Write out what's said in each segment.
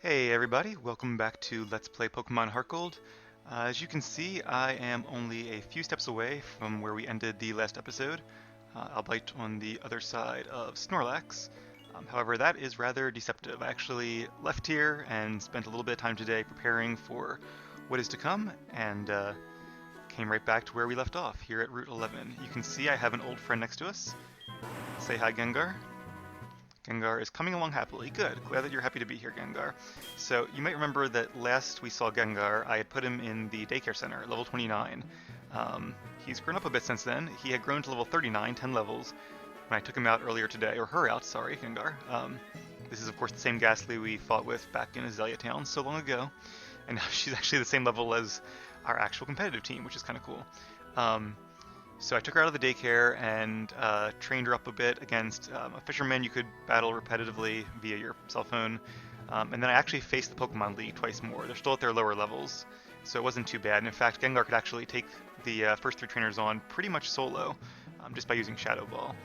Hey everybody, welcome back to Let's Play Pokemon Heartgold. As you can see, I am only a few steps away from where we ended the last episode, albeit on the other side of Snorlax. However, that is rather deceptive. I actually left here and spent a little bit of time today preparing for what is to come, and came right back to where we left off, here at Route 11. You can see I have an old friend next to us. Say hi, Gengar. Gengar is coming along happily. Good. Glad that you're happy to be here, Gengar. So, you might remember that last we saw Gengar, I had put him in the daycare center at level 29. He's grown up a bit since then. He had grown to level 39, 10 levels, when I took him out earlier today. Or her out, sorry, Gengar. This is, of course, the same Ghastly we fought with back in Azalea Town so long ago. And now she's actually the same level as our actual competitive team, which is kind of cool. So I took her out of the daycare and trained her up a bit against a fisherman you could battle repetitively via your cell phone. And then I actually faced the Pokemon League twice more. They're still at their lower levels, so it wasn't too bad. And in fact, Gengar could actually take the first three trainers on pretty much solo, just by using Shadow Ball.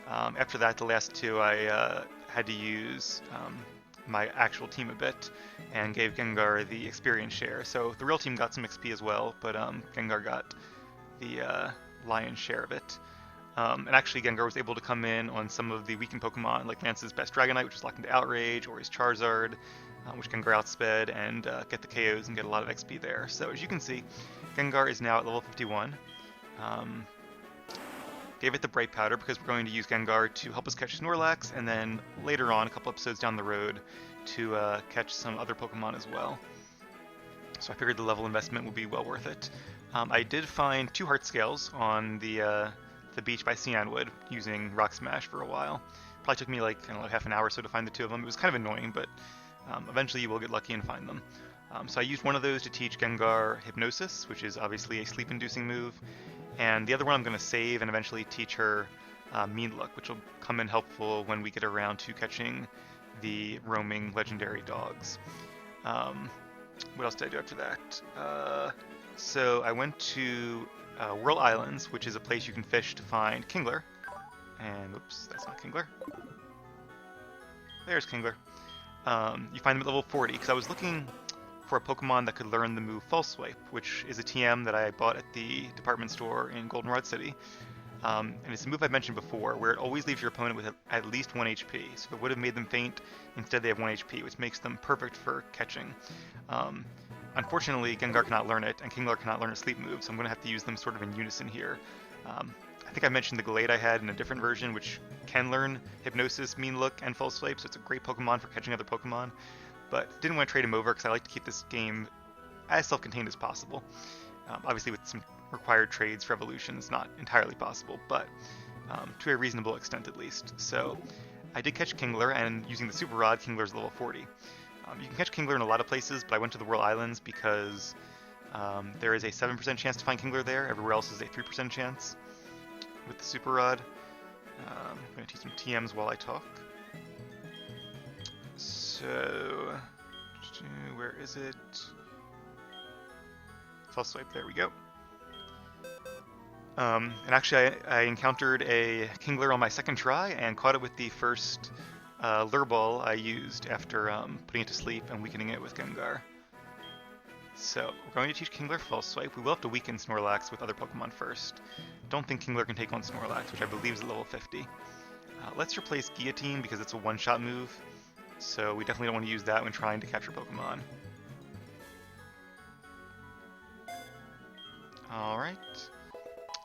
After that, the last two I had to use my actual team a bit and gave Gengar the experience share. So the real team got some XP as well, but Gengar got the lion's share of it. And actually Gengar was able to come in on some of the weakened Pokemon, like Lance's best Dragonite, which is locked into Outrage, or his Charizard, which Gengar outsped, and get the KOs and get a lot of XP there. So as you can see, Gengar is now at level 51. Gave it the Bright Powder because we're going to use Gengar to help us catch Snorlax, and then later on, a couple episodes down the road, to catch some other Pokemon as well. So I figured the level investment would be well worth it. I did find 2 heart scales on the beach by Cianwood using Rock Smash for a while. Probably took me like, I don't know, half an hour or so to find the 2 of them. It was kind of annoying, but eventually you will get lucky and find them. So I used one of those to teach Gengar Hypnosis, which is obviously a sleep-inducing move. And the other one I'm going to save and eventually teach her Mean Look, which will come in helpful when we get around to catching the roaming legendary dogs. What else did I do after that? So I went to Whirl Islands, which is a place you can fish to find Kingler. And, oops, that's not Kingler. There's Kingler. You find them at level 40, because I was looking for a Pokemon that could learn the move False Swipe, which is a TM that I bought at the department store in Goldenrod City. And it's a move I've mentioned before, where it always leaves your opponent with at least 1 HP. So if it would have made them faint, instead they have 1 HP, which makes them perfect for catching. Unfortunately, Gengar cannot learn it, and Kingler cannot learn a sleep move, so I'm going to have to use them sort of in unison here. I think I mentioned the Glade I had in a different version, which can learn Hypnosis, Mean Look, and False Swipe, so it's a great Pokemon for catching other Pokemon. But didn't want to trade him over because I like to keep this game as self-contained as possible. Obviously, with some required trades for evolution, it's not entirely possible, but to a reasonable extent at least. So I did catch Kingler, and using the Super Rod, Kingler's level 40. You can catch Kingler in a lot of places, but I went to the Whirl Islands because there is a 7% chance to find Kingler there. Everywhere else is a 3% chance with the Super Rod. I'm going to teach some TMs while I talk. So, where is it? False Swipe, there we go. And actually I encountered a Kingler on my second try and caught it with the first Lure Ball I used after putting it to sleep and weakening it with Gengar. So, we're going to teach Kingler False Swipe. We will have to weaken Snorlax with other Pokemon first. Don't think Kingler can take on Snorlax, which I believe is at level 50. Let's replace Guillotine because it's a one-shot move, so we definitely don't want to use that when trying to capture Pokemon. Alright.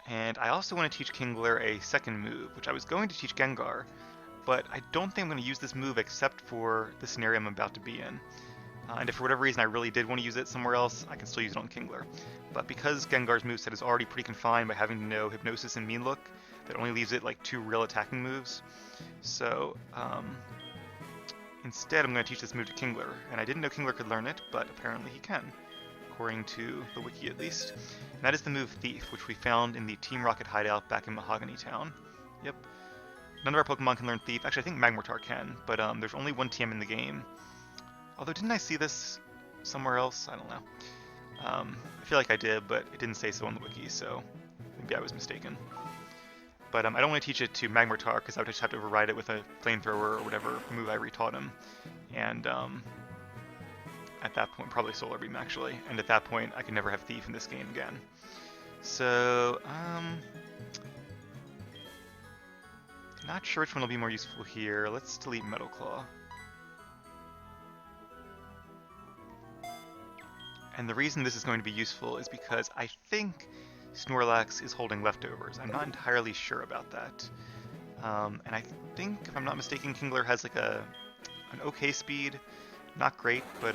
And I also want to teach Kingler a second move, which I was going to teach Gengar, but I don't think I'm going to use this move except for the scenario I'm about to be in. And if for whatever reason I really did want to use it somewhere else, I can still use it on Kingler. But because Gengar's moveset is already pretty confined by having to know Hypnosis and Mean Look, that only leaves it like 2 real attacking moves. So, instead I'm going to teach this move to Kingler. And I didn't know Kingler could learn it, but apparently he can, according to the wiki at least. And that is the move Thief, which we found in the Team Rocket hideout back in Mahogany Town. Yep. None of our Pokemon can learn Thief. Actually, I think Magmortar can, but there's only 1 TM in the game. Although, didn't I see this somewhere else? I don't know. I feel like I did, but it didn't say so on the wiki, so maybe I was mistaken. But I don't want to teach it to Magmortar, because I would just have to override it with a Flamethrower or whatever move I retaught him. And at that point, probably Solar Beam actually, and at that point I can never have Thief in this game again. So, not sure which one will be more useful here. Let's delete Metal Claw. And the reason this is going to be useful is because I think Snorlax is holding leftovers. I'm not entirely sure about that. And I think, if I'm not mistaken, Kingler has like an okay speed. Not great, but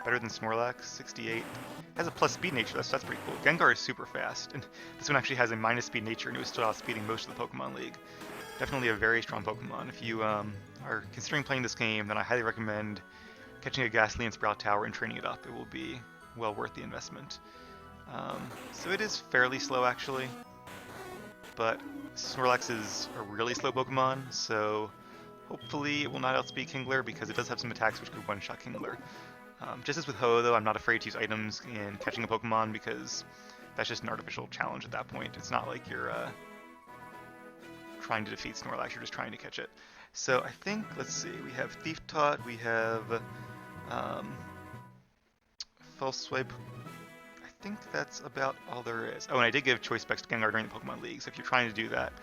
better than Snorlax, 68. Has a plus speed nature, that's pretty cool. Gengar is super fast, and this one actually has a minus speed nature, and it was still outspeeding most of the Pokemon League. Definitely a very strong Pokemon. If you are considering playing this game, then I highly recommend catching a Ghastly and Sprout Tower and training it up. It will be well worth the investment. So it is fairly slow actually, but Snorlax is a really slow Pokemon, so hopefully it will not outspeed Kingler because it does have some attacks which could one-shot Kingler. Just as with Ho though, I'm not afraid to use items in catching a Pokemon because that's just an artificial challenge at that point. It's not like you're trying to defeat Snorlax, you're just trying to catch it. So I think, let's see, we have Thief Taught, we have False Swipe. I think that's about all there is. Oh, and I did give Choice Specs to Gengar during the Pokemon League, so if you're trying to do that,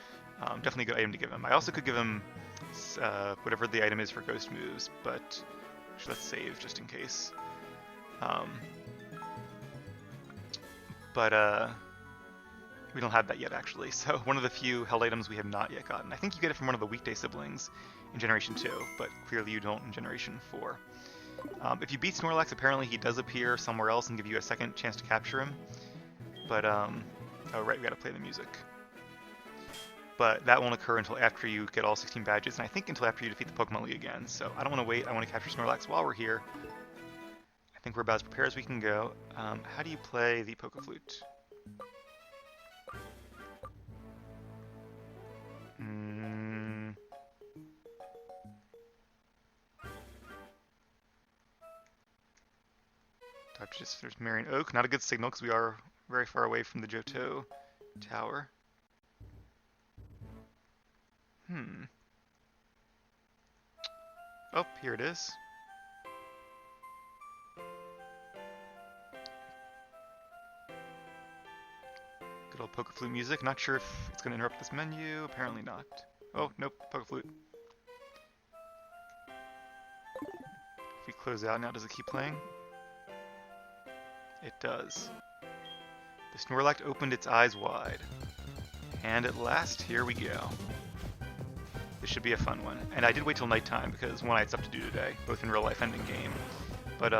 definitely a good item to give him. I also could give him whatever the item is for Ghost moves, but let's save just in case. We don't have that yet actually, so one of the few held items we have not yet gotten. I think you get it from one of the Weekday siblings in Generation 2, but clearly you don't in Generation 4. If you beat Snorlax, apparently he does appear somewhere else and give you a second chance to capture him. But, oh right, we gotta play the music. But that won't occur until after you get all 16 badges, and I think until after you defeat the Pokemon League again. So I don't want to wait, I want to capture Snorlax while we're here. I think we're about as prepared as we can go. How do you play the Pokeflute? There's Marion Oak, not a good signal because we are very far away from the Johto Tower. Oh, here it is. Good old Pokeflute music. Not sure if it's going to interrupt this menu. Apparently not. Oh, nope, Pokeflute. If we close out now, does it keep playing? It does. The Snorlax opened its eyes wide. And at last, here we go. This should be a fun one. And I did wait till nighttime because, one, I had stuff to do today, both in real life and in game. But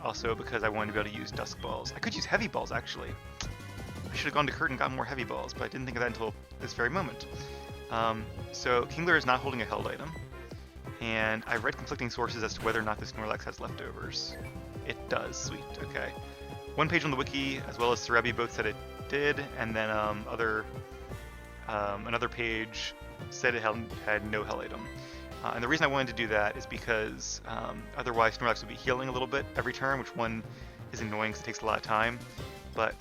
also because I wanted to be able to use Dusk Balls. I could use Heavy Balls, actually. I should have gone to Kurt and gotten more Heavy Balls, but I didn't think of that until this very moment. So Kingler is not holding a held item. And I read conflicting sources as to whether or not the Snorlax has leftovers. It does, sweet, okay. One page on the wiki, as well as Cerebi, both said it did, and then another page said it had no hell item. And the reason I wanted to do that is because otherwise Snorlax would be healing a little bit every turn, which one is annoying because it takes a lot of time. But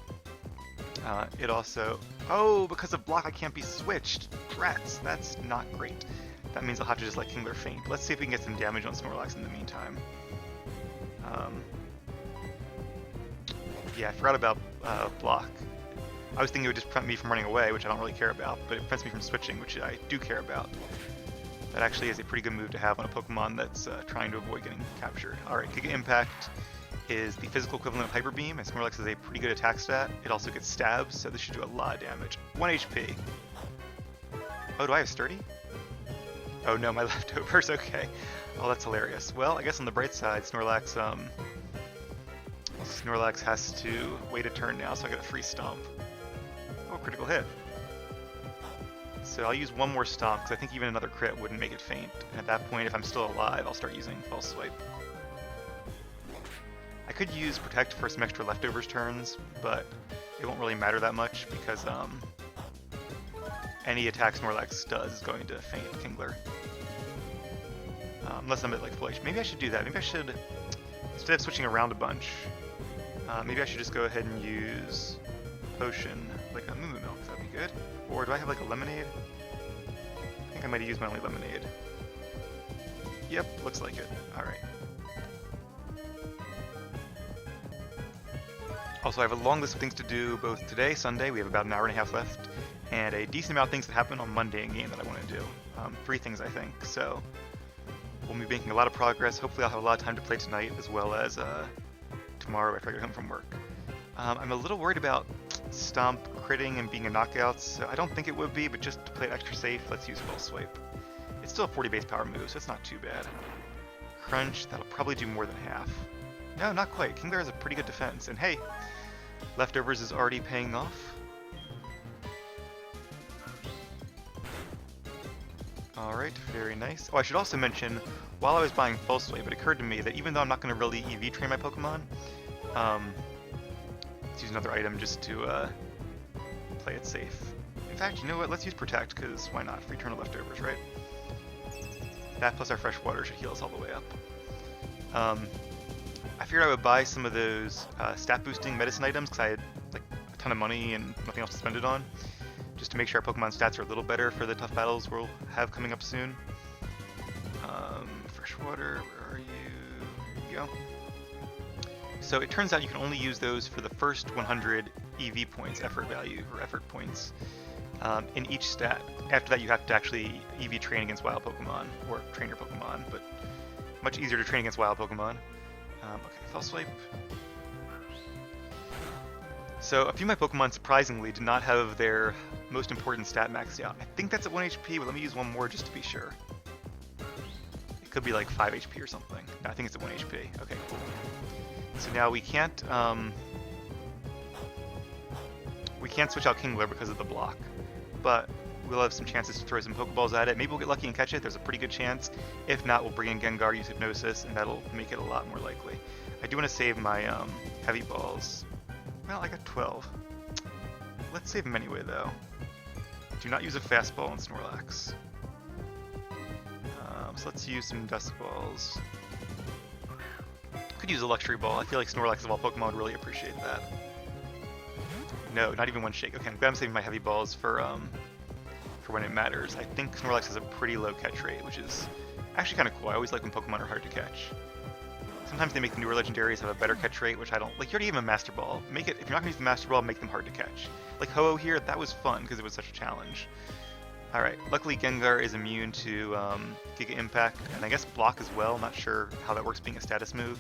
it also... Oh, because of block I can't be switched. Rats, that's not great. That means I'll have to just let Kingler faint. Let's see if we can get some damage on Snorlax in the meantime. Yeah, I forgot about block. I was thinking it would just prevent me from running away, which I don't really care about, but it prevents me from switching, which I do care about. That actually is a pretty good move to have on a Pokemon that's trying to avoid getting captured. Alright, Giga Impact is the physical equivalent of Hyper Beam, and Snorlax has a pretty good attack stat. It also gets stabs, so this should do a lot of damage. 1 HP. Oh, do I have Sturdy? Oh no, my leftovers, okay. Oh, that's hilarious. Well, I guess on the bright side, Snorlax has to wait a turn now, so I get a free Stomp. Oh, critical hit. So I'll use one more Stomp, because I think even another crit wouldn't make it faint. And at that point, if I'm still alive, I'll start using False Swipe. I could use Protect for some extra leftovers turns, but it won't really matter that much, because any attack Snorlax does is going to faint Kingler. Unless I'm at like full HP. Maybe I should do that. Maybe I should, instead of switching around a bunch, maybe I should just go ahead and use Potion, like a Moo Moo Milk, that'd be good. Or do I have like a Lemonade? I think I might have used my only Lemonade. Yep, looks like it. Alright. Also, I have a long list of things to do both today, Sunday, we have about an hour and a half left, and a decent amount of things that happen on Monday in game that I want to do. 3 things, I think, so we'll be making a lot of progress. Hopefully I'll have a lot of time to play tonight, as well as tomorrow after I get home from work. I'm a little worried about Stomp critting and being a knockout, so I don't think it would be, but just to play it extra safe, let's use False Swipe. It's still a 40 base power move, so it's not too bad. Crunch, that'll probably do more than half. No, not quite. Kingler has a pretty good defense, and hey, Leftovers is already paying off. Alright, very nice. Oh, I should also mention, while I was buying False Swipe, it occurred to me that even though I'm not going to really EV train my Pokemon, let's use another item just to play it safe. In fact, you know what? Let's use Protect, because why not? Free turn of Leftovers, right? That plus our fresh water should heal us all the way up. I figured I would buy some of those stat boosting medicine items because I had like a ton of money and nothing else to spend it on, just to make sure our Pokemon stats are a little better for the tough battles we'll have coming up soon. Fresh water, where are you? Here you go. So it turns out you can only use those for the first 100 EV points, effort value, or effort points, in each stat. After that you have to actually EV train against wild Pokemon, or trainer Pokemon, but much easier to train against wild Pokemon. Okay, False Swipe. So a few of my Pokemon surprisingly did not have their most important stat maxed out. I think that's at 1 HP, but let me use one more just to be sure. It could be like 5 HP or something. No, I think it's at 1 HP. Okay, cool. So now we can't switch out Kingler because of the block, but we'll have some chances to throw some Pokeballs at it. Maybe we'll get lucky and catch it. There's a pretty good chance. If not, we'll bring in Gengar, use Hypnosis, and that'll make it a lot more likely. I do want to save my Heavy Balls. Well, I got 12. Let's save them anyway, though. Do not use a Fastball on Snorlax. So let's use some Dusk Balls. Could use a Luxury Ball. I feel like Snorlax of all Pokemon would really appreciate that. No, not even one Shake. Okay, I'm glad I'm saving my Heavy Balls for when it matters. I think Snorlax has a pretty low catch rate, which is actually kind of cool. I always like when Pokemon are hard to catch. Sometimes they make the newer legendaries have a better catch rate, which I don't like. You already have a Master Ball. Make it, if you're not gonna use the Master Ball, make them hard to catch. Like Ho-Oh here, that was fun because it was such a challenge. Alright, luckily Gengar is immune to Giga Impact, and I guess Block as well. I'm not sure how that works being a status move.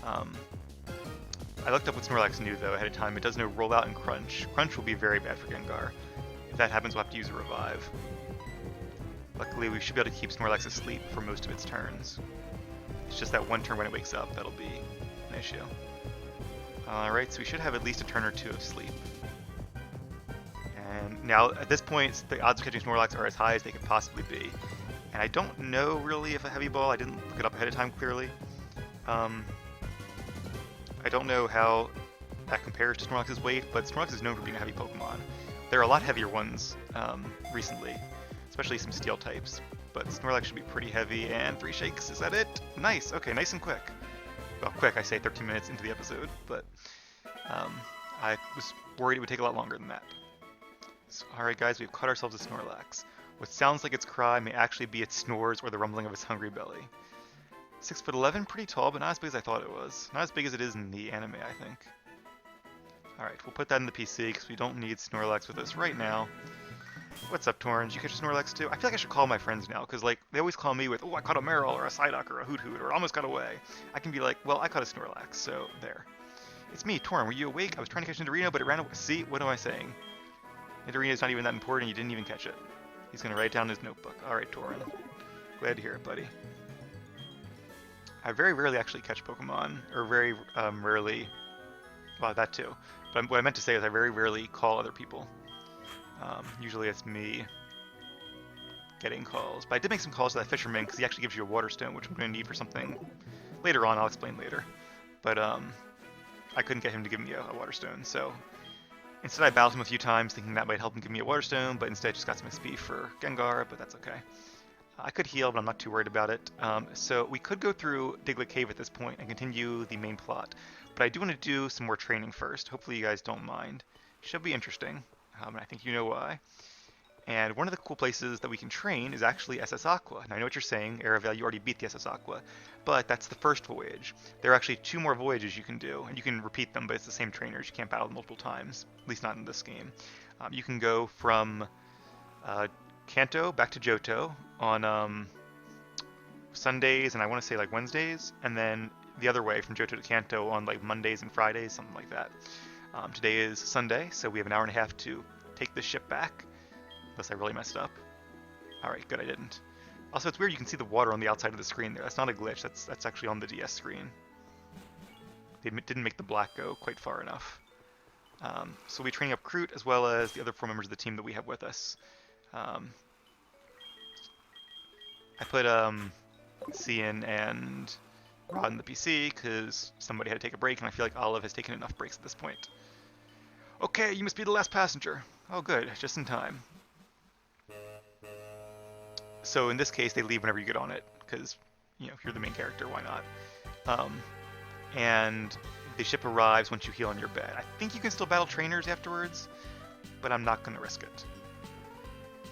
I looked up what Snorlax knew though ahead of time. It does know Rollout and Crunch. Crunch will be very bad for Gengar. If that happens, we'll have to use a Revive. Luckily, we should be able to keep Snorlax asleep for most of its turns. It's just that one turn when it wakes up that'll be an issue. Alright, so we should have at least a turn or two of sleep. And now, at this point, the odds of catching Snorlax are as high as they could possibly be. And I don't know really if a Heavy Ball, I didn't look it up ahead of time clearly. I don't know how that compares to Snorlax's weight, but Snorlax is known for being a heavy Pokemon. There are a lot heavier ones recently, especially some Steel types, but Snorlax should be pretty heavy, and 3 shakes, is that it? Nice, okay, nice and quick. Well, quick, I say 13 minutes into the episode, but I was worried it would take a lot longer than that. So, alright guys, we've caught ourselves a Snorlax. What sounds like its cry may actually be its snores or the rumbling of its hungry belly. 6'11", pretty tall, but not as big as I thought it was. Not as big as it is in the anime, I think. Alright, we'll put that in the PC because we don't need Snorlax with us right now. What's up, Torrens? You catch a Snorlax too? I feel like I should call my friends now, because like they always call me with, oh, I caught a Marill, or a Psyduck, or a Hoot Hoot, or almost got away. I can be like, well, I caught a Snorlax, so there. It's me, Torren. Were you awake? I was trying to catch Nidorino, but it ran away. See? What am I saying? Nidorino's not even that important, you didn't even catch it. He's going to write down his notebook. Alright, Torren. Glad to hear it, buddy. I very rarely actually catch Pokemon, or very rarely, well, that too. But what I meant to say is I very rarely call other people. Usually it's me getting calls. But I did make some calls to that fisherman because he actually gives you a water stone, which I'm going to need for something later on. I'll explain later. But I couldn't get him to give me a water stone, so instead I battled him a few times thinking that might help him give me a water stone, but instead just got some XP for Gengar, but that's okay. I could heal, but I'm not too worried about it. So we could go through Diglett Cave at this point and continue the main plot. But I do want to do some more training first. Hopefully you guys don't mind. Should be interesting, and I think you know why. And one of the cool places that we can train is actually SS Aqua. Now I know what you're saying, Aravel, you already beat the SS Aqua, but that's the first voyage. There are actually 2 more voyages you can do, and you can repeat them, but it's the same trainers. You can't battle them multiple times, at least not in this game. You can go from Kanto back to Johto on Sundays and I want to say like Wednesdays, and then the other way from Johto to Kanto on like Mondays and Fridays, something like that. Today is Sunday, so we have an hour and a half to take the ship back. Unless I really messed up. Alright, good, I didn't. Also, it's weird you can see the water on the outside of the screen there. That's not a glitch, that's actually on the DS screen. They didn't make the black go quite far enough. So we'll be training up Kroot as well as the other 4 members of the team that we have with us. I put Cian and Rod in the PC because somebody had to take a break, and I feel like Olive has taken enough breaks at this point. Okay, you must be the last passenger. Oh good, just in time. So in this case, they leave whenever you get on it, because, you know, if you're the main character, why not? And the ship arrives once you heal on your bed. I think you can still battle trainers afterwards, but I'm not going to risk it.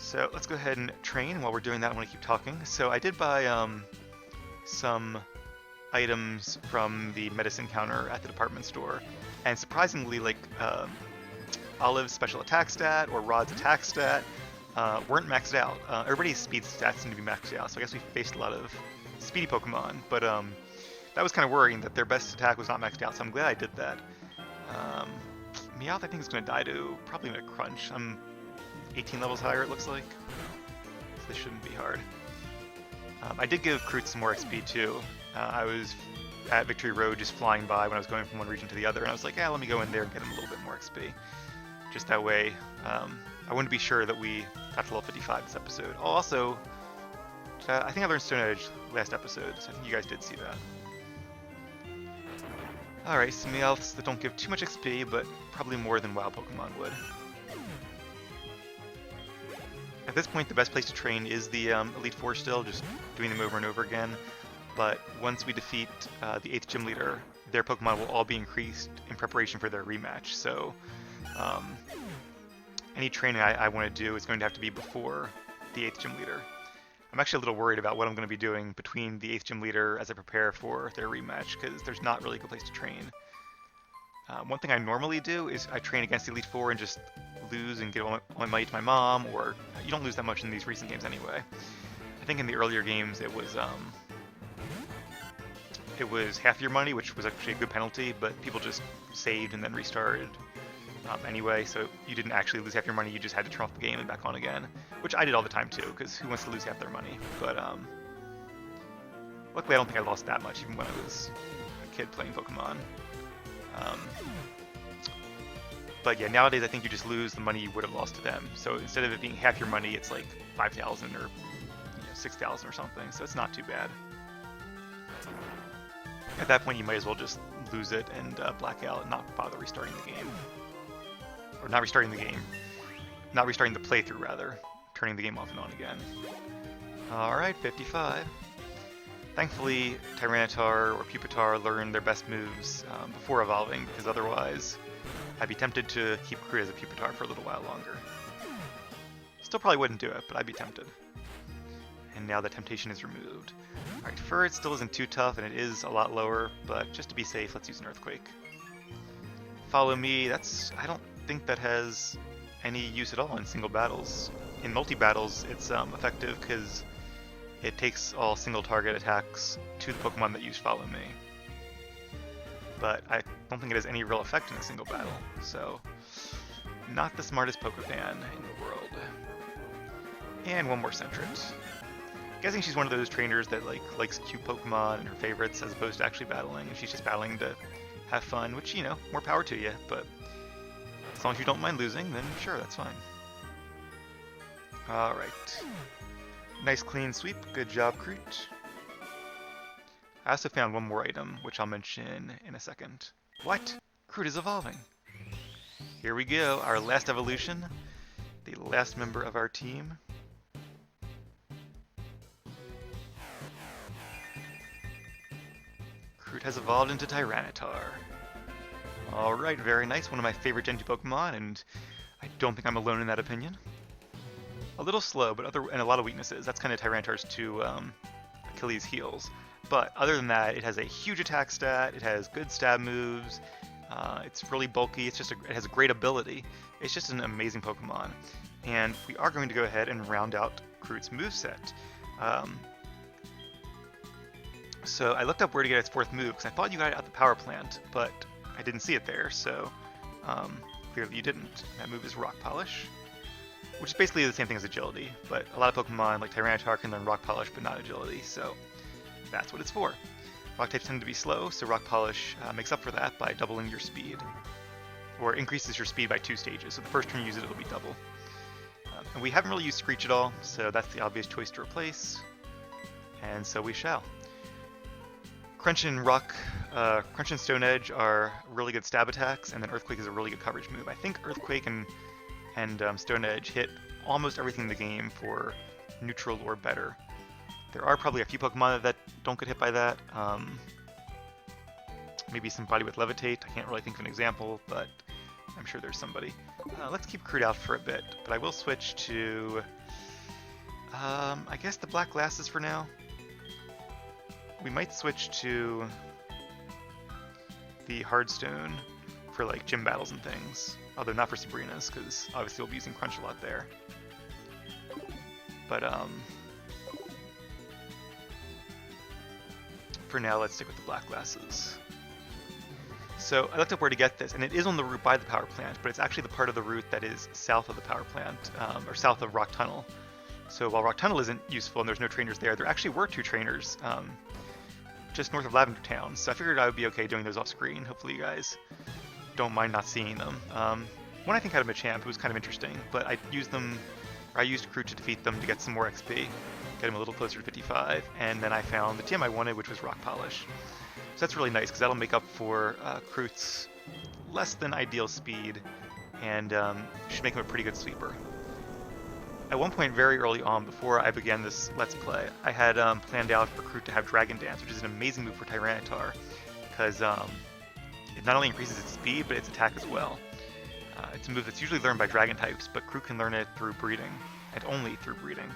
So let's go ahead and train. While we're doing that, I want to keep talking. So I did buy some items from the medicine counter at the department store, and surprisingly, like Olive's special attack stat or Rod's attack stat weren't maxed out. Everybody's speed stats seem to be maxed out, so I guess we faced a lot of speedy Pokemon, but that was kind of worrying that their best attack was not maxed out, so I'm glad I did that. Meowth I think is going to die to probably a crunch. I'm 18 levels higher, it looks like, so this shouldn't be hard. I did give Kroot some more XP too. I was at Victory Road just flying by when I was going from one region to the other, and I was like, yeah, let me go in there and get him a little bit more XP. Just that way, I wanted to be sure that we got to level 55 this episode. Oh, also, I think I learned Stone Edge last episode, so I think you guys did see that. Alright, some Meowths that don't give too much XP, but probably more than WoW Pokemon would. At this point, the best place to train is the Elite Four still, just doing them over and over again. But once we defeat the 8th gym leader, their Pokemon will all be increased in preparation for their rematch. So any training I want to do is going to have to be before the 8th gym leader. I'm actually a little worried about what I'm going to be doing between the 8th gym leader as I prepare for their rematch, because there's not really a good place to train. One thing I normally do is I train against the Elite Four and just lose and give all my money to my mom, or you don't lose that much in these recent games anyway. I think in the earlier games it was half your money, which was actually a good penalty, but people just saved and then restarted anyway, so you didn't actually lose half your money, you just had to turn off the game and back on again, which I did all the time too, because who wants to lose half their money? But luckily I don't think I lost that much even when I was a kid playing Pokemon. But yeah, nowadays I think you just lose the money you would have lost to them. So instead of it being half your money, it's like 5,000 or 6,000 or something. So it's not too bad. At that point, you might as well just lose it and black out and not bother restarting the game. Or not restarting the game. Not restarting the playthrough, rather. Turning the game off and on again. Alright, 55. Thankfully, Tyranitar or Pupitar learned their best moves before evolving, because otherwise I'd be tempted to keep Kroot as a Pupitar for a little while longer. Still probably wouldn't do it, but I'd be tempted. And now the temptation is removed. Alright, Fur still isn't too tough, and it is a lot lower, but just to be safe, let's use an Earthquake. Follow Me, I don't think that has any use at all in single battles. In multi-battles, it's effective because it takes all single target attacks to the Pokemon that use Follow Me. But I don't think it has any real effect in a single battle, so not the smartest Pokefan in the world. And one more Sentret. Guessing she's one of those trainers that likes cute Pokemon and her favorites as opposed to actually battling, and she's just battling to have fun, which, you know, more power to you, but as long as you don't mind losing, then sure, that's fine. Alright. Nice clean sweep, good job, Kroot. I also found one more item, which I'll mention in a second. What? Kroot is evolving! Here we go, our last evolution, the last member of our team. Kroot has evolved into Tyranitar. Alright, very nice, one of my favorite Gen 2 Pokemon, and I don't think I'm alone in that opinion. a little slow, but and a lot of weaknesses. That's kind of Tyranitar's two Achilles heels. But other than that, it has a huge attack stat. It has good stab moves. It's really bulky. It has a great ability. It's just an amazing Pokemon. And we are going to go ahead and round out Kroot's moveset. So I looked up where to get its fourth move, because I thought you got it at the power plant, but I didn't see it there, so clearly you didn't. That move is Rock Polish, which is basically the same thing as Agility, but a lot of Pokemon like Tyranitar can learn Rock Polish but not Agility, so that's what it's for. Rock types tend to be slow, so Rock Polish makes up for that by doubling your speed, or increases your speed by 2 stages, so the first turn you use it, it'll be double. And we haven't really used Screech at all, so that's the obvious choice to replace, and so we shall. Crunch and Stone Edge are really good stab attacks, and then Earthquake is a really good coverage move. I think Earthquake and Stone Edge hit almost everything in the game for neutral or better. There are probably a few Pokemon that don't get hit by that. Maybe somebody with Levitate. I can't really think of an example, but I'm sure there's somebody. Let's keep Kroot out for a bit, but I will switch to, I guess the Black Glasses for now. We might switch to the Hardstone for like gym battles and things, although not for Sabrina's, because obviously we'll be using Crunch a lot there. But for now, let's stick with the Black Glasses. So I looked up where to get this, and it is on the route by the power plant, but it's actually the part of the route that is south of the power plant, or south of Rock Tunnel. So while Rock Tunnel isn't useful and there's no trainers there actually were 2 trainers just north of Lavender Town, so I figured I would be okay doing those off screen. Hopefully you guys don't mind not seeing them. One I think had a Machamp, it was kind of interesting, but I used Kroot to defeat them to get some more XP, get him a little closer to 55, and then I found the TM I wanted, which was Rock Polish. So that's really nice, because that'll make up for Kroot's less than ideal speed, and should make him a pretty good sweeper. At one point very early on, before I began this Let's Play, I had planned out for Kroot to have Dragon Dance, which is an amazing move for Tyranitar, because it not only increases its speed, but its attack as well. It's a move that's usually learned by Dragon types, but Kroot can learn it through breeding, and only through breeding.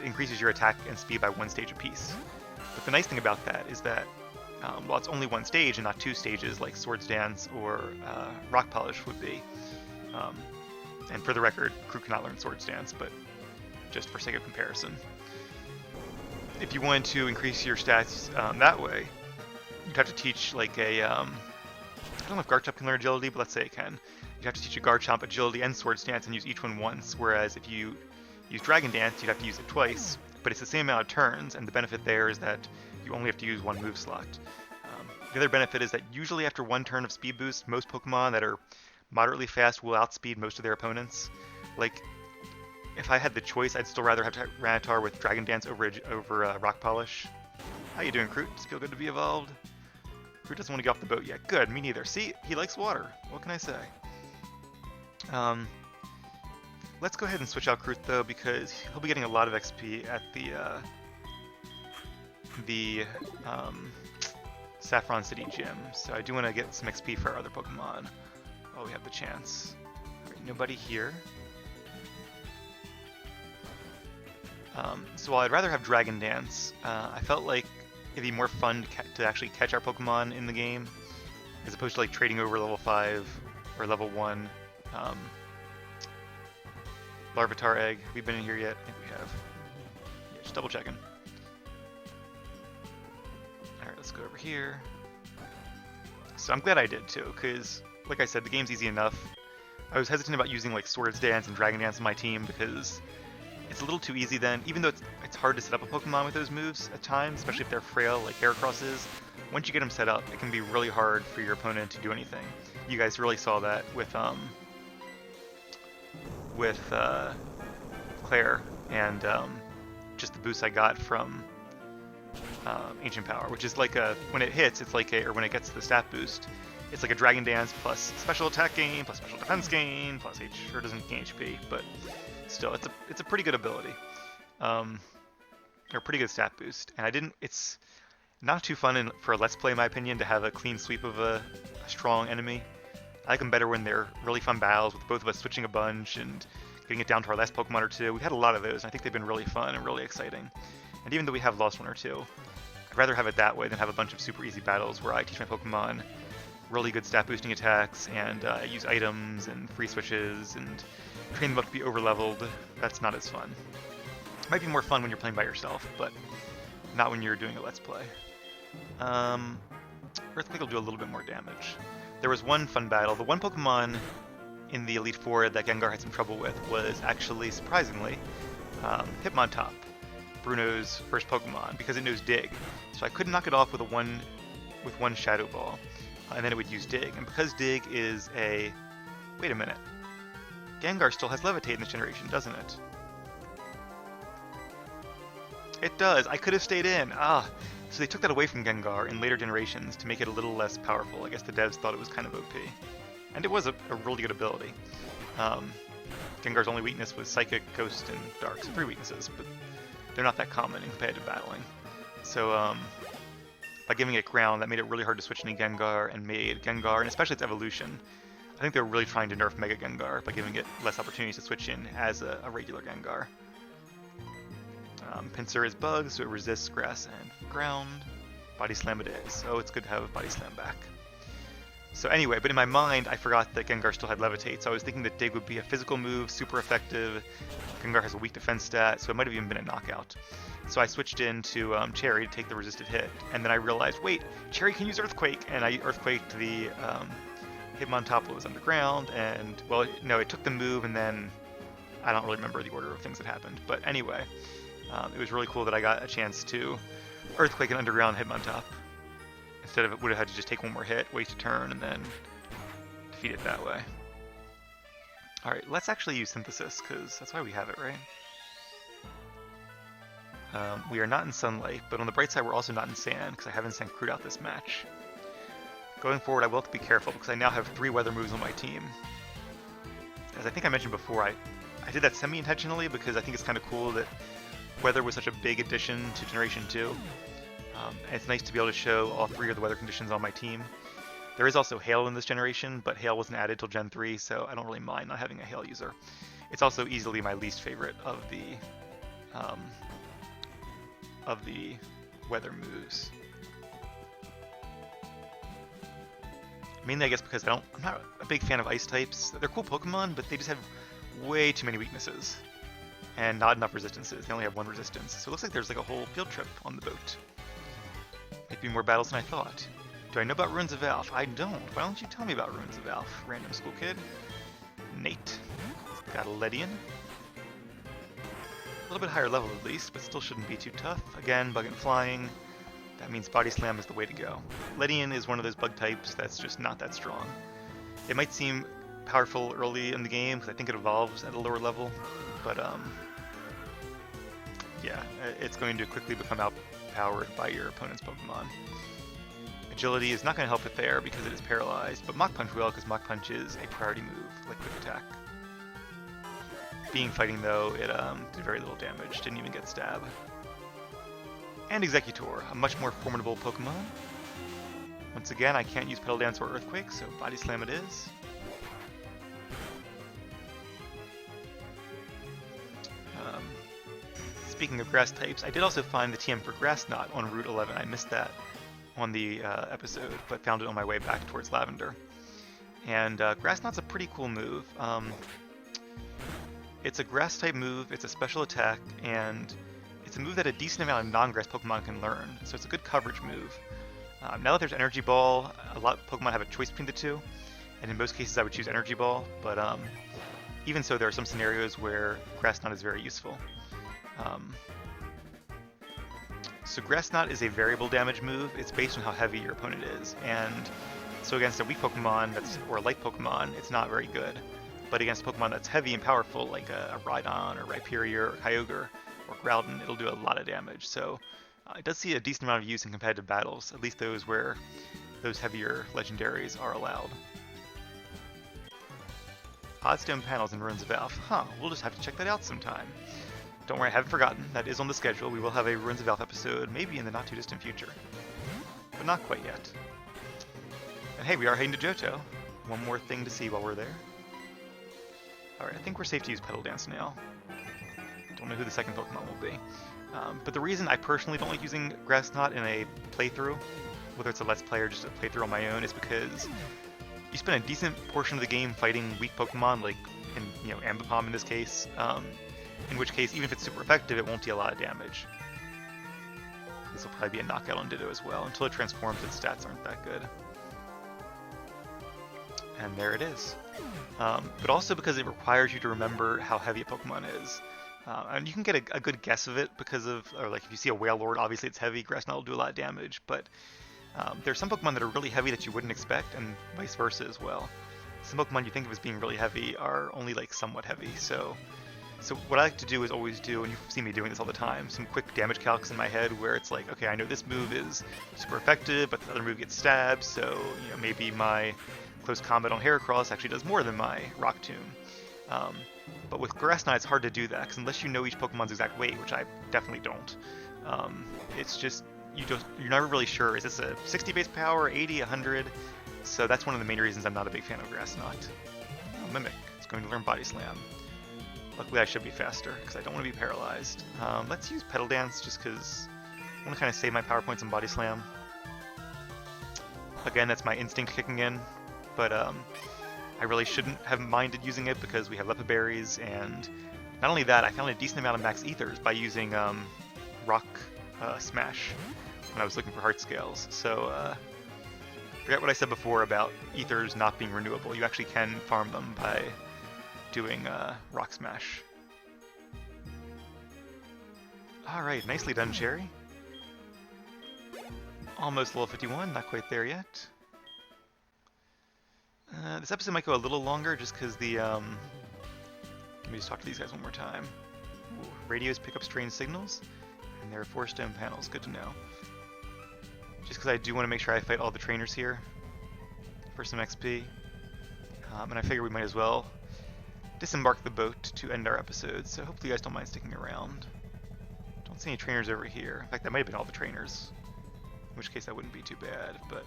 It increases your attack and speed by 1 stage apiece. But the nice thing about that is that, while it's only 1 stage and not 2 stages like Swords Dance or Rock Polish would be, and for the record, Kroot cannot learn Swords Dance, but just for sake of comparison. If you wanted to increase your stats that way, you'd have to teach like a, I don't know if Garchomp can learn Agility, but let's say it can. You'd have to teach a Garchomp Agility and Swords Dance and use each one once, whereas if you use Dragon Dance, you'd have to use it twice, but it's the same amount of turns, and the benefit there is that you only have to use 1 move slot. The other benefit is that usually after 1 turn of speed boost, most Pokemon that are moderately fast will outspeed most of their opponents. Like, if I had the choice, I'd still rather have Tyranitar with Dragon Dance over Rock Polish. How you doing, Kroot? Does it feel good to be evolved? Kroot doesn't want to get off the boat yet. Good, me neither. See, he likes water. What can I say? Let's go ahead and switch out Kroot, though, because he'll be getting a lot of XP at the Saffron City Gym. So I do want to get some XP for our other Pokemon while we have the chance. Alright, nobody here. So while I'd rather have Dragon Dance, I felt like it'd be more fun to actually catch our Pokemon in the game, as opposed to like trading over level 5 or level 1 Larvitar Egg. Have we been in here yet? I think we have. Yeah, just double checking. Alright, let's go over here. So I'm glad I did too, because like I said, the game's easy enough. I was hesitant about using like Swords Dance and Dragon Dance on my team because it's a little too easy then, even though it's hard to set up a Pokemon with those moves at times, especially if they're frail like Heracross is. Once you get them set up, it can be really hard for your opponent to do anything. You guys really saw that with Claire and just the boost I got from Ancient Power, which is like when it hits, it's like or when it gets the stat boost, it's like a Dragon Dance plus special attack gain plus special defense gain plus sure doesn't gain HP, but still it's a pretty good ability, or pretty good stat boost. And it's not too fun for a Let's Play, in my opinion, to have a clean sweep of a strong enemy. I like them better when they're really fun battles with both of us switching a bunch and getting it down to our last Pokemon or two. We've had a lot of those, and I think they've been really fun and really exciting. And even though we have lost one or two, I'd rather have it that way than have a bunch of super easy battles where I teach my Pokemon really good stat boosting attacks and use items and free switches and train them up to be over leveled. That's not as fun. It might be more fun when you're playing by yourself, but not when you're doing a Let's Play. Earthquake will do a little bit more damage. There was one fun battle. The one Pokemon in the Elite Four that Gengar had some trouble with was actually, surprisingly, Hitmontop, Bruno's first Pokemon, because it knows Dig. So I couldn't knock it off with one Shadow Ball, and then it would use Dig. And because Dig is a... Wait a minute. Gengar still has Levitate in this generation, doesn't it? It does. I could have stayed in. So they took that away from Gengar in later generations to make it a little less powerful. I guess the devs thought it was kind of OP. And it was a really good ability. Gengar's only weakness was Psychic, Ghost, and Dark. So 3 weaknesses, but they're not that common in competitive battling. So by giving it Ground, that made it really hard to switch into Gengar, and made Gengar, and especially its evolution, I think they were really trying to nerf Mega Gengar by giving it less opportunities to switch in as a regular Gengar. Pinsir is Bug, so it resists Grass and Ground. Body Slam it is, so it's good to have Body Slam back. So anyway, but in my mind, I forgot that Gengar still had Levitate, so I was thinking that Dig would be a physical move, super effective. Gengar has a weak defense stat, so it might have even been a knockout. So I switched into Cherry to take the resisted hit, and then I realized, wait, Cherry can use Earthquake, and I Earthquaked the Hitmontop that was underground, and, well, no, it took the move, and then I don't really remember the order of things that happened. But anyway, it was really cool that I got a chance to Earthquake an underground Hitmontop. Instead of it would have had to just take one more hit, waste a turn, and then defeat it that way. Alright, let's actually use Synthesis, because that's why we have it, right? We are not in Sunlight, but on the bright side we're also not in Sand, because I haven't sent Crude out this match. Going forward, I will have to be careful, because I now have 3 weather moves on my team. As I think I mentioned before, I did that semi-intentionally, because I think it's kind of cool that weather was such a big addition to Generation 2. And it's nice to be able to show all 3 of the weather conditions on my team. There is also Hail in this generation, but Hail wasn't added till Gen 3, so I don't really mind not having a Hail user. It's also easily my least favorite of the weather moves. Mainly, I guess, because I'm not a big fan of Ice types. They're cool Pokemon, but they just have way too many weaknesses and not enough resistances. They only have 1 resistance, so it looks like there's like a whole field trip on the boat. Might be more battles than I thought. Do I know about Ruins of Alph? I don't. Why don't you tell me about Ruins of Alph, random school kid? Nate. Got a Ledian. A little bit higher level at least, but still shouldn't be too tough. Again, Bug and Flying. That means Body Slam is the way to go. Ledian is one of those bug types that's just not that strong. It might seem powerful early in the game, because I think it evolves at a lower level, but yeah, it's going to quickly become outpowered by your opponent's Pokemon. Agility is not going to help it there because it is paralyzed, but Mach Punch will, because Mach Punch is a priority move, like Quick Attack. Being Fighting, though, it did very little damage, didn't even get Stab. And Executor, a much more formidable Pokemon. Once again, I can't use Petal Dance or Earthquake, so Body Slam it is. Speaking of grass types, I did also find the TM for Grass Knot on Route 11. I missed that on the episode, but found it on my way back towards Lavender. And Grass Knot's a pretty cool move. It's a grass type move, it's a special attack, and it's a move that a decent amount of non-grass Pokemon can learn, so it's a good coverage move. Now that there's Energy Ball, a lot of Pokemon have a choice between the two, and in most cases I would choose Energy Ball, but even so, there are some scenarios where Grass Knot is very useful. So Grass Knot is a variable damage move. It's based on how heavy your opponent is, and so against a weak Pokemon or a light Pokemon, it's not very good. But against a Pokemon that's heavy and powerful, like a Rhydon or Rhyperior or Kyogre or Groudon, it'll do a lot of damage. So it does see a decent amount of use in competitive battles, at least those where those heavier legendaries are allowed. Oddstone panels in Ruins of Alph. Huh, we'll just have to check that out sometime. Don't worry, I haven't forgotten. That is on the schedule. We will have a Ruins of Alph episode, maybe in the not-too-distant future. But not quite yet. And hey, we are heading to Johto. One more thing to see while we're there. Alright, I think we're safe to use Petal Dance now. Don't know who the second Pokemon will be. But the reason I personally don't like using Grass Knot in a playthrough, whether it's a Let's Play or just a playthrough on my own, is because you spend a decent portion of the game fighting weak Pokemon, like in Ambipom in this case. In which case, even if it's super effective, it won't deal a lot of damage. This will probably be a knockout on Ditto as well. Until it transforms, its stats aren't that good. And there it is. But also because it requires you to remember how heavy a Pokemon is. And you can get a good guess of it because of, or like if you see a Wailord, obviously it's heavy, Grass Knot will do a lot of damage, but there's some Pokemon that are really heavy that you wouldn't expect, and vice versa as well. Some Pokemon you think of as being really heavy are only like somewhat heavy, so what I like to do is always do, and you've seen me doing this all the time, some quick damage calcs in my head where it's like, okay, I know this move is super effective, but the other move gets stabbed, so maybe my close combat on Heracross actually does more than my Rock Tomb. But with Grass Knot, it's hard to do that, because unless you know each Pokemon's exact weight, which I definitely don't, it's just, you're never really sure, is this a 60 base power, 80, 100? So that's one of the main reasons I'm not a big fan of Grass Knot. Oh, Mimic, it's going to learn Body Slam. Luckily I should be faster, because I don't want to be paralyzed. Let's use Petal Dance, just because I want to kind of save my power points on Body Slam. Again, that's my instinct kicking in, but I really shouldn't have minded using it because we have Lepa Berries, and not only that, I found a decent amount of max ethers by using Rock Smash when I was looking for heart scales. So forget what I said before about ethers not being renewable. You actually can farm them by doing Rock Smash. Alright, nicely done, Cherry. Almost level 51, not quite there yet. This episode might go a little longer just because the, let me just talk to these guys one more time. Ooh, radios pick up strange signals, and there are 4 stone panels, good to know. Just because I do want to make sure I fight all the trainers here for some XP. And I figure we might as well disembark the boat to end our episode, so hopefully you guys don't mind sticking around. Don't see any trainers over here. In fact, that might have been all the trainers. In which case that wouldn't be too bad, but...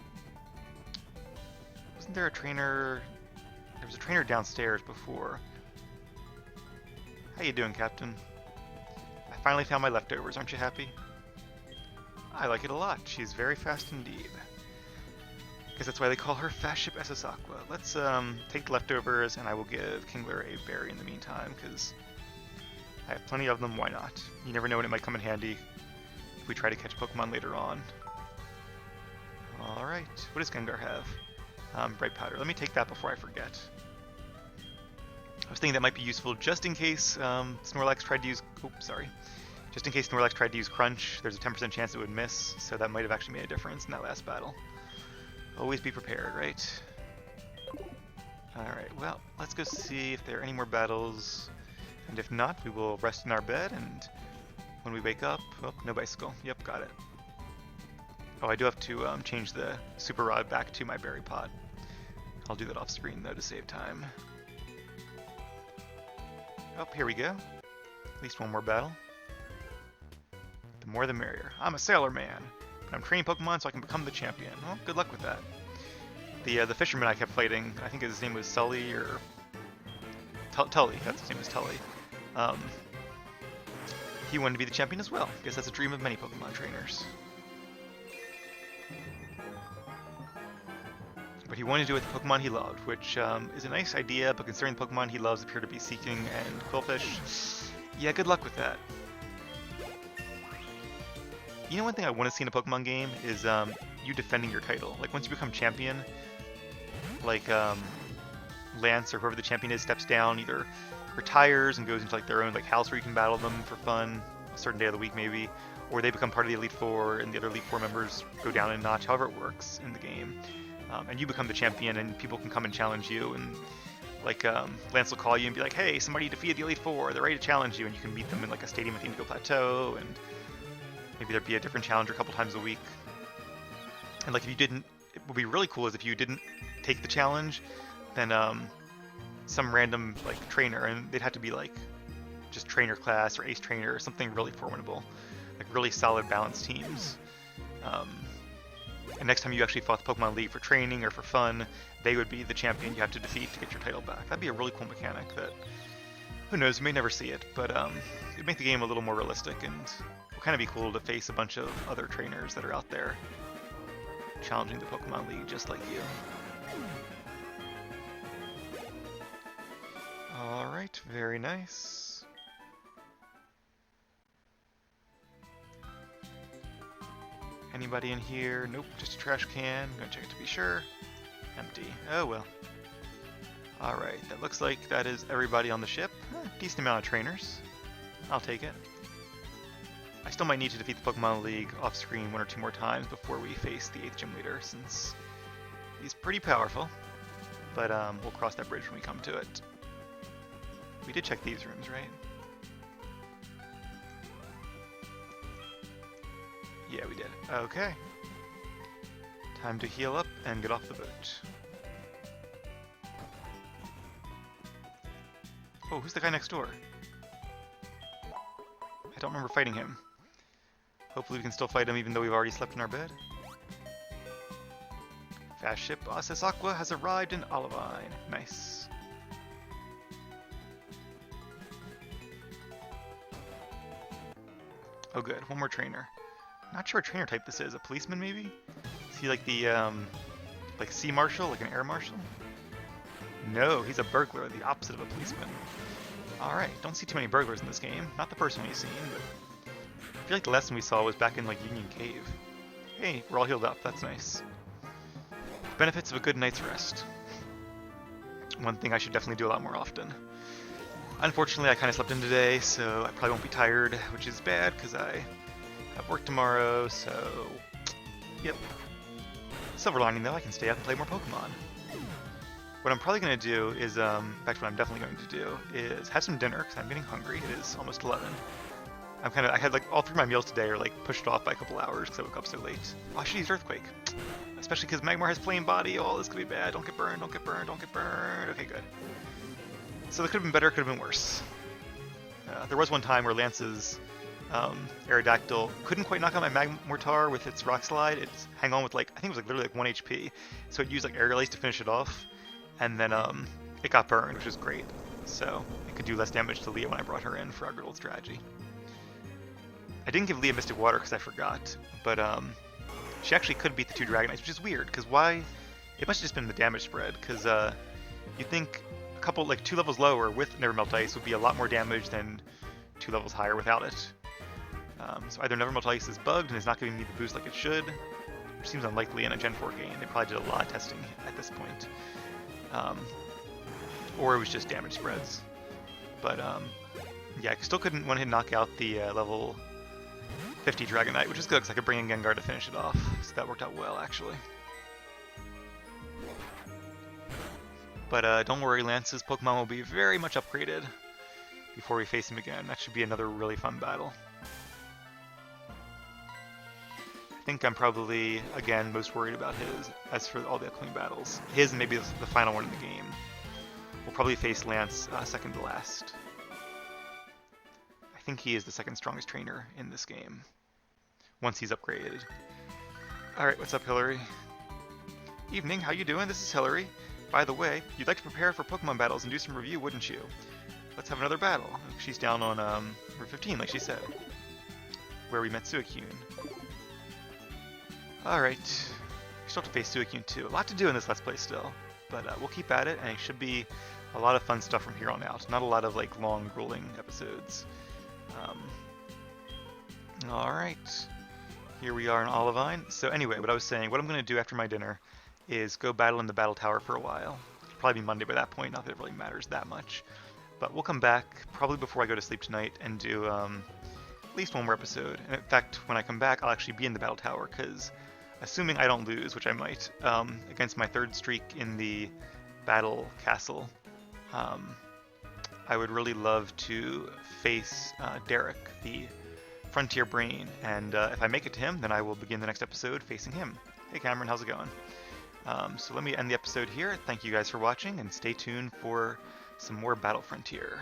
Wasn't there a trainer... There was a trainer downstairs before. How you doing, Captain? I finally found my leftovers, aren't you happy? I like it a lot. She's very fast indeed. Guess that's why they call her Fast Ship SS Aqua. Let's take the leftovers, and I will give Kingler a berry in the meantime, because I have plenty of them, why not? You never know when it might come in handy if we try to catch Pokemon later on. Alright, what does Gengar have? Bright Powder. Let me take that before I forget. I was thinking that might be useful just in case Snorlax tried to use... Oops, sorry. Just in case Snorlax tried to use Crunch, there's a 10% chance it would miss, so that might have actually made a difference in that last battle. Always be prepared, right? Alright, well, let's go see if there are any more battles, and if not, we will rest in our bed, and when we wake up... Oh, no bicycle. Yep, got it. Oh, I do have to change the Super Rod back to my Berry Pod. I'll do that off screen, though, to save time. Oh, here we go. At least one more battle. The more the merrier. I'm a sailor man, but I'm training Pokemon so I can become the champion. Well, good luck with that. The fisherman I kept fighting, I think his name was Sully, or... Tully, that's his name was Tully. He wanted to be the champion as well. Guess that's a dream of many Pokemon trainers. But he wanted to do it with the Pokemon he loved, which is a nice idea, but considering the Pokemon he loves appear to be Seeking and Quillfish, yeah, good luck with that. You know, one thing I want to see in a Pokemon game is you defending your title. Like, once you become champion, like Lance or whoever the champion is steps down, either retires and goes into like their own like house where you can battle them for fun, a certain day of the week maybe, or they become part of the Elite Four and the other Elite Four members go down a notch, however it works in the game. And you become the champion, and people can come and challenge you, and like Lance will call you and be like, hey, somebody defeated the Elite Four, they're ready to challenge you, and you can meet them in like a stadium at the Indigo Plateau, and maybe there'd be a different challenger a couple times a week. And like if you didn't, it would be really cool is if you didn't take the challenge, then some random like trainer, and they'd have to be like just trainer class or ace trainer or something really formidable, like really solid balanced teams. And next time you actually fought the Pokemon League for training or for fun, they would be the champion you have to defeat to get your title back. That'd be a really cool mechanic that, who knows, we may never see it, but it'd make the game a little more realistic, and it'll kind of be cool to face a bunch of other trainers that are out there challenging the Pokemon League just like you. Alright, very nice. Anybody in here? Nope, just a trash can. I'm gonna check it to be sure. Empty. Oh well. Alright, that looks like that is everybody on the ship. Decent amount of trainers. I'll take it. I still might need to defeat the Pokemon League off screen 1 or 2 more times before we face the 8th gym leader, since he's pretty powerful. But we'll cross that bridge when we come to it. We did check these rooms, right? Yeah, we did. Okay. Time to heal up and get off the boat. Oh, who's the guy next door? I don't remember fighting him. Hopefully we can still fight him even though we've already slept in our bed. Fast ship Boss Aqua has arrived in Olivine. Nice. Oh good, one more trainer. Not sure what trainer type this is. A policeman maybe? Is he like the like sea marshal, like an air marshal? No, he's a burglar, the opposite of a policeman. Alright, don't see too many burglars in this game. Not the first one we've seen, but I feel like the last one we saw was back in like Union Cave. Hey, we're all healed up, that's nice. Benefits of a good night's rest. One thing I should definitely do a lot more often. Unfortunately, I kind of slept in today, so I probably won't be tired, which is bad because I have work tomorrow, so yep. Silver lining though, I can stay up and play more Pokemon. What I'm probably going to do is, in fact what I'm definitely going to do, is have some dinner, because I'm getting hungry. It is almost 11. I had like all 3 of my meals today are like pushed off by a couple hours because I woke up so late. Oh, I should use Earthquake. Especially because Magmar has Flame Body. Oh, this could be bad. Don't get burned, don't get burned, don't get burned. Okay, good. So that could have been better, could have been worse. There was one time where Lance's Aerodactyl couldn't quite knock out my Magmortar with its Rock Slide. It's hang on with like, I think it was like literally like 1 HP. So it used like Air Release to finish it off. And then it got burned, which was great. So it could do less damage to Leah when I brought her in for our good old strategy. I didn't give Leah Mystic Water because I forgot, but she actually could beat the 2 Dragonites, which is weird, because why? It must have just been the damage spread, because you think a couple, like 2 levels lower with Never Melt Ice would be a lot more damage than 2 levels higher without it. So either Never Melt Ice is bugged and is not giving me the boost like it should, which seems unlikely in a Gen 4 game. They probably did a lot of testing at this point. Or it was just damage spreads. But yeah, I still couldn't one-hit knock out the level 50 Dragonite, which is good because I could bring in Gengar to finish it off. So that worked out well, actually. But don't worry, Lance's Pokemon will be very much upgraded before we face him again. That should be another really fun battle. I think I'm probably, again, most worried about his, as for all the upcoming battles. His and maybe the final one in the game. We'll probably face Lance second to last. I think he is the 2nd strongest trainer in this game, once he's upgraded. Alright, what's up, Hillary? Evening, how you doing? This is Hillary. By the way, you'd like to prepare for Pokemon battles and do some review, wouldn't you? Let's have another battle. She's down on Route 15, like she said, where we met Suicune. Alright, we still have to face Suicune too. A lot to do in this Let's Play still, but we'll keep at it, and it should be a lot of fun stuff from here on out. Not a lot of like long, grueling episodes. Alright, here we are in Olivine. So anyway, what I was saying, what I'm going to do after my dinner is go battle in the Battle Tower for a while. It'll probably be Monday by that point, not that it really matters that much. But we'll come back, probably before I go to sleep tonight, and do at least 1 more episode. And in fact, when I come back, I'll actually be in the Battle Tower, because assuming I don't lose, which I might, against my 3rd streak in the Battle Castle, I would really love to face Derek, the Frontier Brain, and if I make it to him, then I will begin the next episode facing him. Hey Cameron, how's it going? So let me end the episode here. Thank you guys for watching, and stay tuned for some more Battle Frontier.